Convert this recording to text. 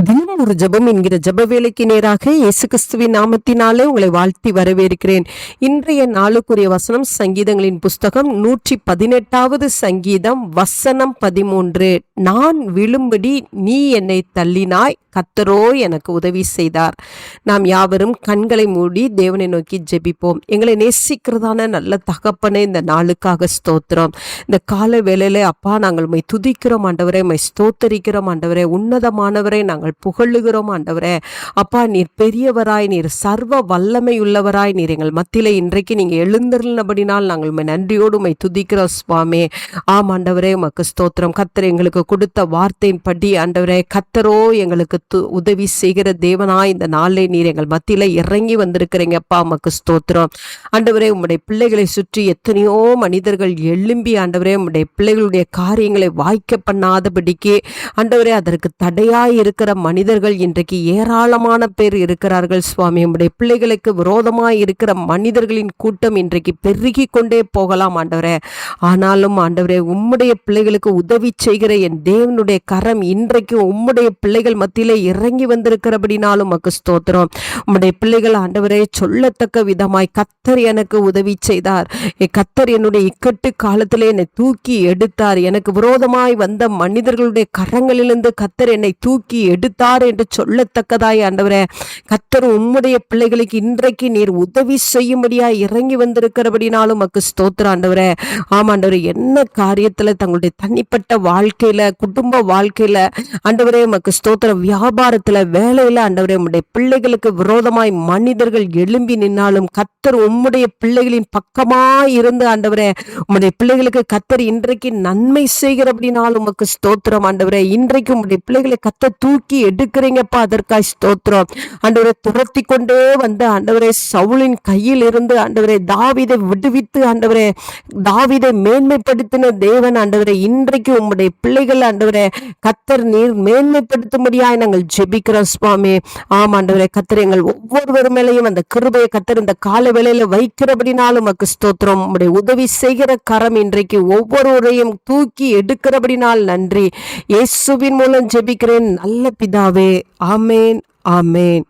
தினம் ஒரு ஜெபம் என்கிற ஜெப வேலைக்கு நேராக இயேசு கிறிஸ்துவின் நாமத்தினாலே உங்களை வாழ்த்தி வரவேற்கிறேன். இன்றைய நாளுக்குரிய வசனம் சங்கீதங்களின் புஸ்தகம் 118வது சங்கீதம் வசனம் 13. நான் விழும்படி நீ என்னை தள்ளினாய், கர்த்தரோ எனக்கு உதவி செய்தார். நாம் யாவரும் கண்களை மூடி தேவனை நோக்கி ஜெபிப்போம். எங்களை நேசிக்கிறதான நல்ல தகப்பனே, இந்த நாளுக்காக ஸ்தோத்திரம். இந்த கால வேளையில அப்பா, நாங்கள் உம்மை துதிக்கிறோம் ஆண்டவரே, உம்மை ஸ்தோத்தரிக்கிறோம் ஆண்டவரே, உன்னதமானவரை நாங்கள் புகழுகிறோம் ஆண்டவரே. அப்பா, நீர் பெரியவராய், நீர் சர்வ வல்லமை உள்ளவராய், நீர் எங்கள் மத்தியில இன்றைக்கு நீங்க எழுந்திருந்தபடினால் நாங்கள் உம்மை நன்றியோடு உம்மை துதிக்கிறோம் சுவாமி. ஆம் ஆண்டவரே, உமக்கு ஸ்தோத்திரம். கர்த்தர் எங்களுக்கு கொடுத்த வார்த்தையின்படி ஆண்டவரே, கர்த்தரோ எங்களுக்கு உதவி செய்கிற தேவனாய் இந்த நாளை நீர் எங்கள் மத்தியில இறங்கி வந்திருக்கிறீங்க அப்பா, உமக்கு ஸ்தோத்திரம். ஆண்டவரே, உம்முடைய பிள்ளைகளை சுற்றி எத்தனையோ மனிதர்கள் எழும்பி ஆண்டவரே உம்முடைய பிள்ளைகளுடைய காரியங்களை வாய்க்க பண்ணாதபடிக்கு ஆண்டவரே அதற்கு தடையாய் இருக்கிற மனிதர்கள் இன்றைக்கு ஏராளமான பேர் இருக்கிறார்கள் சுவாமி. உம்முடைய பிள்ளைகளுக்கு விரோதமாய் இருக்கிற மனிதர்களின் கூட்டம் இன்றைக்கு பெருகி கொண்டே போகலாம் ஆண்டவரே. ஆனாலும் ஆண்டவரே, உம்முடைய பிள்ளைகளுக்கு உதவி செய்கிற என் தேவனுடைய கரம் இன்றைக்கு உம்முடைய பிள்ளைகள் மத்தியிலே இறங்கி வந்திருக்கிறபடினாலும் உமக்கு ஸ்தோத்திரம். உம்முடைய பிள்ளைகள் ஆண்டவரே சொல்லத்தக்க விதமாய் கர்த்தர் எனக்கு உதவி செய்தார், கர்த்தர் என்னுடைய இக்கட்டு காலத்திலே என்னை தூக்கி எடுத்தார், எனக்கு விரோதமாய் வந்த மனிதர்களுடைய கரங்களிலிருந்து கர்த்தர் என்னை தூக்கி எடுத்தார் என்று சொல்லத்தக்கதாய் ஆண்டவரே, கர்த்தர் உம்முடைய பிள்ளைகளுக்கு இன்றைக்கு நீர் உதவி செய்யும்படியாய் இறங்கி வந்திருக்கிறபடினாலும் உமக்கு ஸ்தோத்திரம் ஆண்டவரே. ஆமாண்டவரே, என்ன காரியத்துல தங்களுடைய தனிப்பட்ட வாழ்க்கையில, குடும்ப வாழ்க்கையில ஆண்டவரே உமக்கு ஸ்தோத்திரம், வியாபாரத்துல, வேலையில ஆண்டவரே உம்முடைய பிள்ளைகளுக்கு விரோதமாய் மனிதர்கள் எழும்பி நின்னாலும் கர்த்தர் உம்முடைய பிள்ளைகளின் பக்கமாய் இருந்து ஆண்டவரே உம்முடைய பிள்ளைகளுக்கு கர்த்தர் இன்றைக்கு நன்மை செய்கிறபடினாலும் உமக்கு ஸ்தோத்திரம் ஆண்டவரே. இன்றைக்கு உம்முடைய பிள்ளைகளை கர்த்தர் தூக்கி எடுக்கிறீங்கப்பா, அதற்காய் ஸ்தோத்திரம் ஆண்டவரே. துரத்தி கொண்டே வந்து ஆண்டவரே சவுலின் கையில் இருந்து ஆண்டவரே தாவீதை விடுவித்து ஆண்டவரே தாவீதை மேன்மைப்படுத்தின தேவன் ஆண்டவரே, இன்றைக்கு உம்முடைய பிள்ளைகள் ஆண்டவரே கர்த்தர் நீர் மேன்மைப்படுத்தும்படியாய் நாங்கள் ஜெபிக்கிறோம் சுவாமி. ஆம் ஆண்டவரே, கர்த்தர் எங்கள் ஒவ்வொருவர் மேலையும் அந்த கிருபையை கர்த்தர் இந்த கால வேளையில வைக்கிறபடினாலும் உமக்கு ஸ்தோத்திரம். உம்முடைய உதவி செய்கிற கரம் இன்றைக்கு ஒவ்வொருவரையும் தூக்கி எடுக்கிறபடினால் நன்றி. இயேசுவின் மூலம் ஜெபிக்கிறேன் நல்ல பிதாவே. ஆமேன், ஆமேன்.